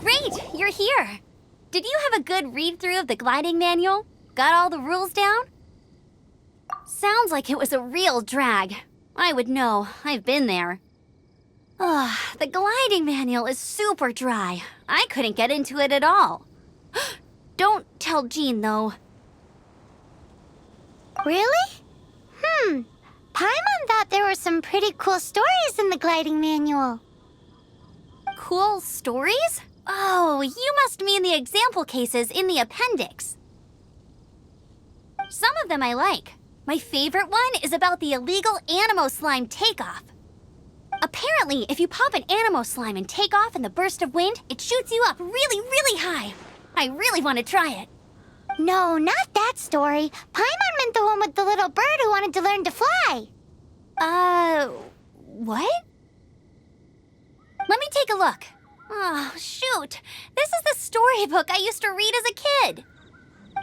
Great, you're here. Did you have a good read-through of the gliding manual? Got all the rules down? Sounds like it was a real drag. I would know, I've been there. Ugh, the gliding manual is super dry. I couldn't get into it at all. Don't tell Jean, though. Really? Paimon thought there were some pretty cool stories in the gliding manual. Cool stories? Oh, you must mean the example cases in the appendix. Some of them I like. My favorite one is about the illegal Animo Slime takeoff. Apparently, if you pop an Animo Slime and take off in the burst of wind, it shoots you up really, really high. I really want to try it. No, not that story. Paimon meant the one with the little bird who wanted to learn to fly. What? Let me take a look. Oh, shoot. This is the storybook I used to read as a kid.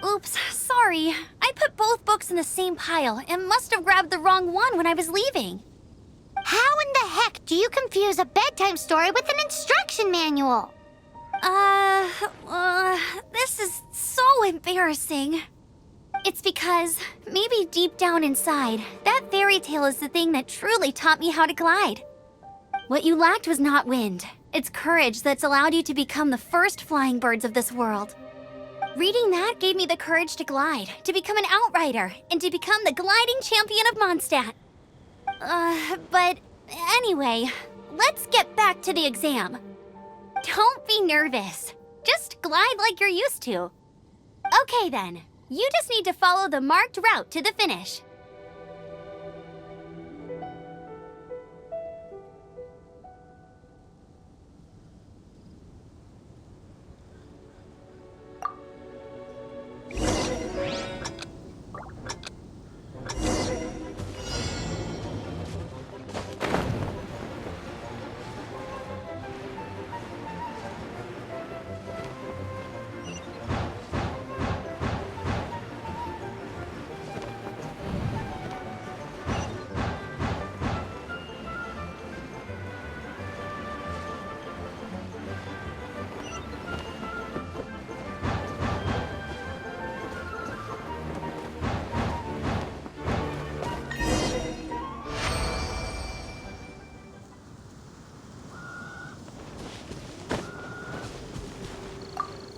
Oops, sorry. I put both books in the same pile and must have grabbed the wrong one when I was leaving. How in the heck do you confuse a bedtime story with an instruction manual? This is so embarrassing. It's because, maybe deep down inside, that fairy tale is the thing that truly taught me how to glide. What you lacked was not wind. It's courage that's allowed you to become the first flying birds of this world. Reading that gave me the courage to glide, to become an outrider, and to become the gliding champion of Mondstadt. But anyway, let's get back to the exam. Don't be nervous. Just glide like you're used to. Okay then, you just need to follow the marked route to the finish.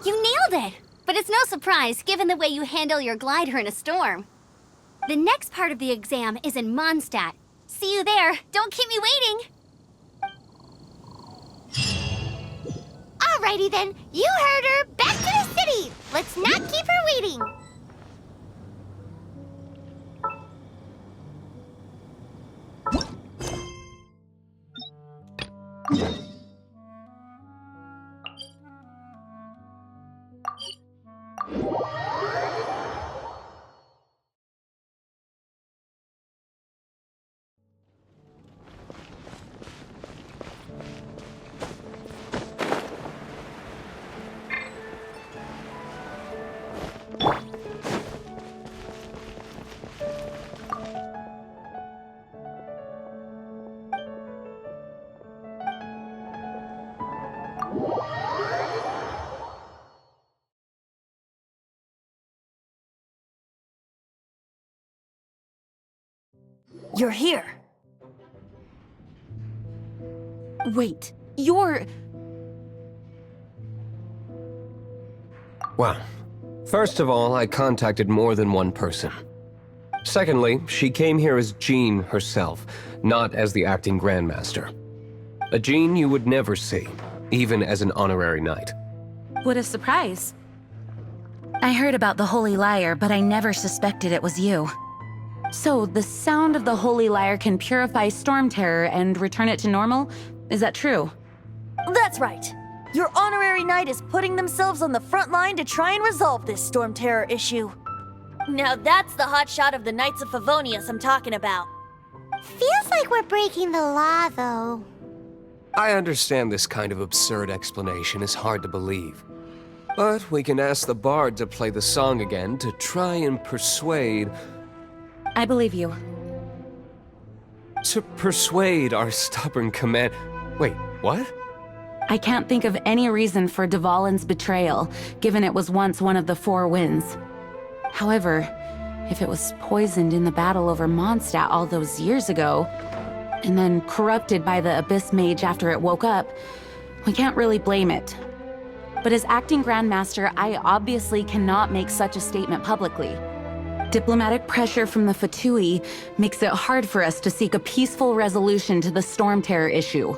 You nailed it! But it's no surprise, given the way you handle your glider in a storm. The next part of the exam is in Mondstadt. See you there. Don't keep me waiting. Alrighty then, you heard her. Back to the city. Let's not keep her waiting. You're here. Wait, you're... Well, first of all, I contacted more than one person. Secondly, she came here as Jean herself, not as the acting Grandmaster. A Jean you would never see, even as an honorary knight. What a surprise. I heard about the Holy Lyre, but I never suspected it was you. So, the sound of the Holy Lyre can purify Storm Terror and return it to normal? Is that true? That's right. Your honorary knight is putting themselves on the front line to try and resolve this Storm Terror issue. Now that's the hotshot of the Knights of Favonius I'm talking about. Feels like we're breaking the law, though. I understand this kind of absurd explanation is hard to believe. But we can ask the bard to play the song again to try and persuade... I believe you. To persuade our stubborn command... Wait, What? I can't think of any reason for Dvalin's betrayal, given it was once one of the Four Winds. However, if it was poisoned in the battle over Mondstadt all those years ago, and then corrupted by the Abyss Mage after it woke up, we can't really blame it. But as acting Grandmaster, I obviously cannot make such a statement publicly. Diplomatic pressure from the Fatui makes it hard for us to seek a peaceful resolution to the Storm Terror issue.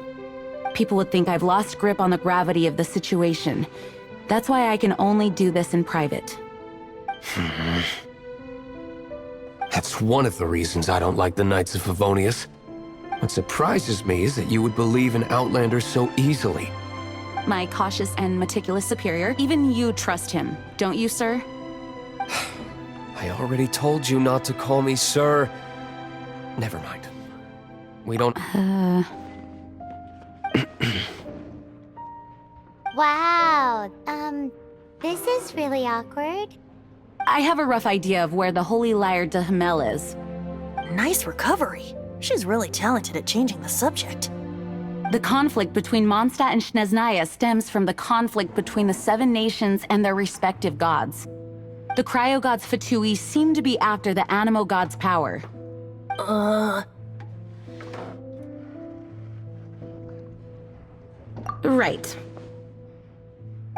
People would think I've lost grip on the gravity of the situation. That's why I can only do this in private. That's one of the reasons I don't like the Knights of Favonius. What surprises me is that you would believe in Outlanders so easily. My cautious and meticulous superior, even you trust him, don't you, sir? I already told you not to call me sir. Never mind. We don't... Wow, this is really awkward. I have a rough idea of where the Holy Lyre de Himmel is. Nice recovery. She's really talented at changing the subject. The conflict between Mondstadt and Snezhnaya stems from the conflict between the Seven Nations and their respective gods. The cryo-gods Fatui seem to be after the Animo god's power. Right.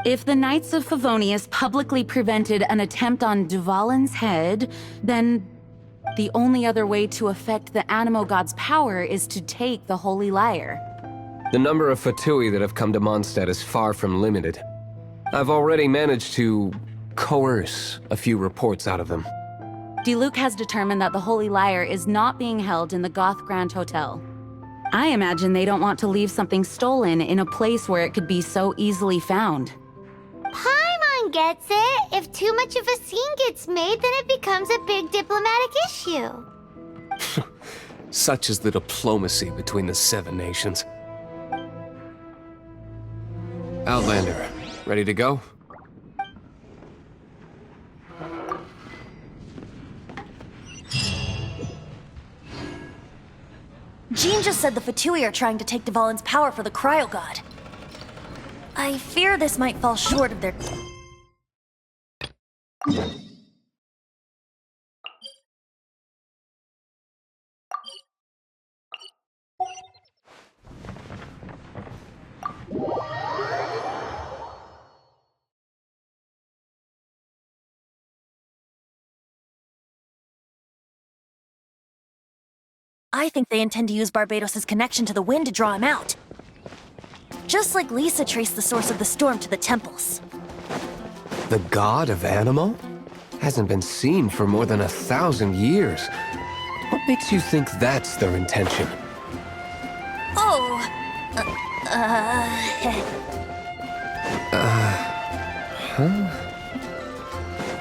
If the Knights of Favonius publicly prevented an attempt on Dvalin's head, then the only other way to affect the Animo god's power is to take the Holy Lyre. The number of Fatui that have come to Mondstadt is far from limited. I've already managed to coerce a few reports out of them. Diluc has determined that the Holy Lyre is not being held in the Goth Grand Hotel. I imagine they don't want to leave something stolen in a place where it could be so easily found. Paimon gets it. If too much of a scene gets made, then it becomes a big diplomatic issue. Such is the diplomacy between the Seven Nations. Outlander, ready to go? Jean just said the Fatui are trying to take Dvalin's power for the Cryo God. I fear this might fall short of their... I think they intend to use Barbados' connection to the wind to draw him out. Just like Lisa traced the source of the storm to the temples. The god of Animo? Hasn't been seen for more than 1,000 years. What makes you think that's their intention? Oh,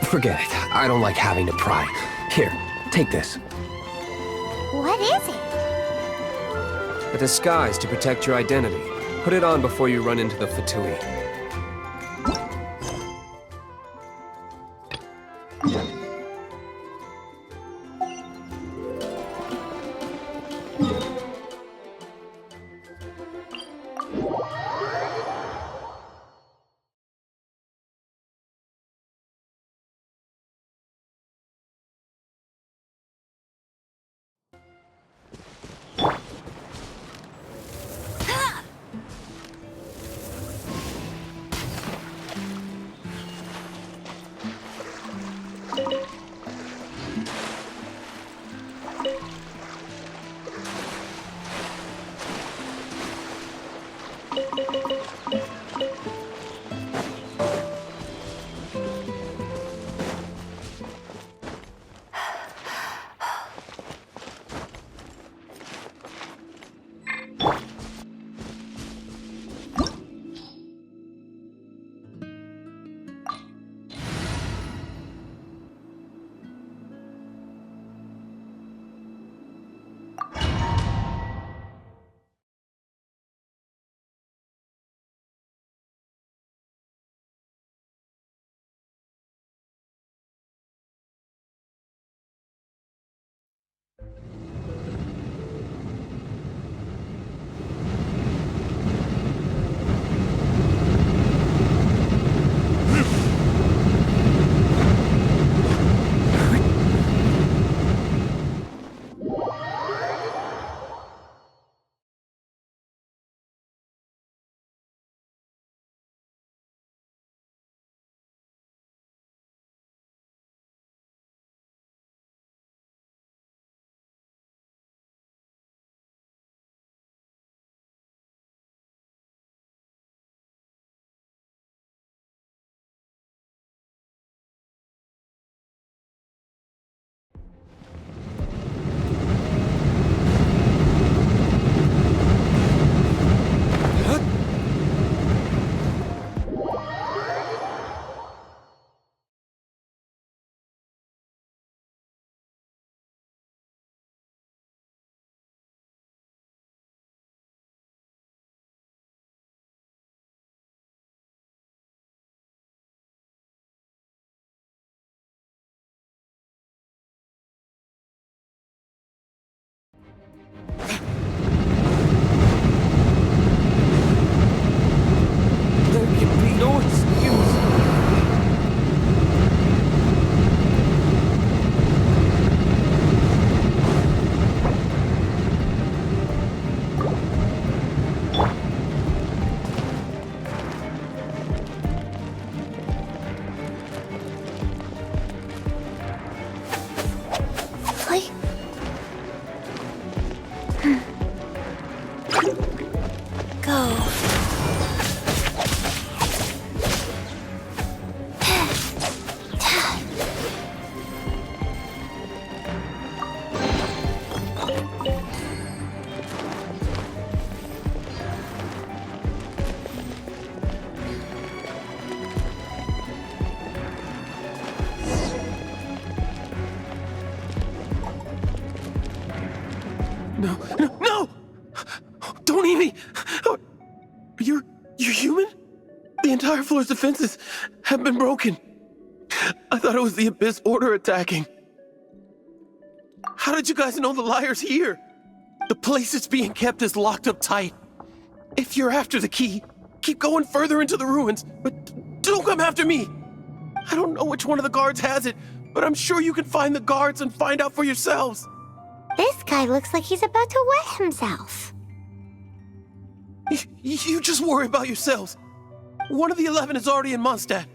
Forget it. I don't like having to pry. Here, take this. What is it? A disguise to protect your identity. Put it on before you run into the Fatui. No! Don't eat me! You're human? The entire floor's defenses have been broken. I thought it was the Abyss Order attacking. How did you guys know the liar's here? The place it's being kept is locked up tight. If you're after the key, keep going further into the ruins, but don't come after me. I don't know which one of the guards has it, but I'm sure you can find the guards and find out for yourselves. This guy looks like he's about to wet himself. You just worry about yourselves. One of the 11 is already in Mondstadt.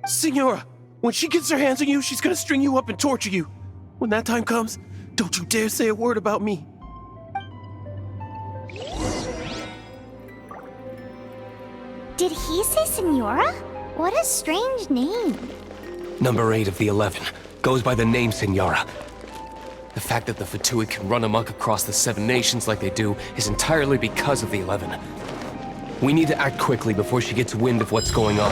Signora, when she gets her hands on you, she's gonna string you up and torture you. When that time comes, don't you dare say a word about me. Did he say Senora? What a strange name. Number 8 of the 11 goes by the name Signora. The fact that the Fatui can run amok across the 7 nations like they do is entirely because of the 11. We need to act quickly before she gets wind of what's going on.